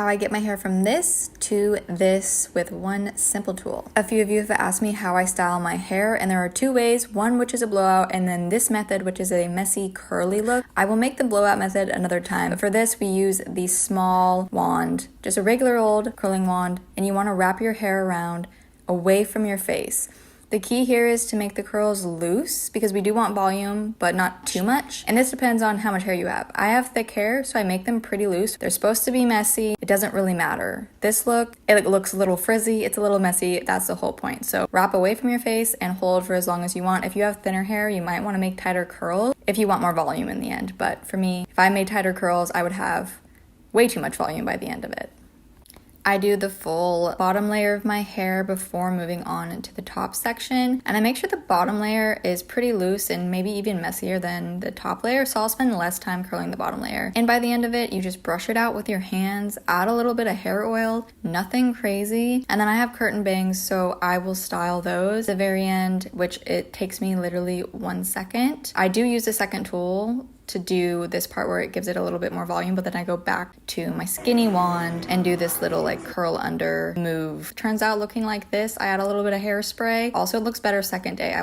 how I get my hair from this to this with one simple tool. A few of you have asked me how I style my hair, and there are two ways, one which is a blowout and then this method which is a messy curly look. I will make the blowout method another time, but for this we use the small wand, just a regular old curling wand, and you want to wrap your hair around away from your face. The key here is to make the curls loose because we do want volume, but not too much. And this depends on how much hair you have. I have thick hair, so I make them pretty loose. They're supposed to be messy. It doesn't really matter. This look, it looks a little frizzy. It's a little messy. That's the whole point. So wrap away from your face and hold for as long as you want. If you have thinner hair, you might want to make tighter curls if you want more volume in the end. But for me, if I made tighter curls, I would have way too much volume by the end of it. I do the full bottom layer of my hair before moving on into the top section, and I make sure the bottom layer is pretty loose and maybe even messier than the top layer, so I'll spend less time curling the bottom layer. And by the end of it, you just brush it out with your hands, add a little bit of hair oil, nothing crazy. And then I have curtain bangs, so I will style those at the very end, which it takes me literally 1 second. I do use the second tool to do this part where it gives it a little bit more volume, but then I go back to my skinny wand and do this little like curl under move. Turns out looking like this, I add a little bit of hairspray. Also, it looks better second day.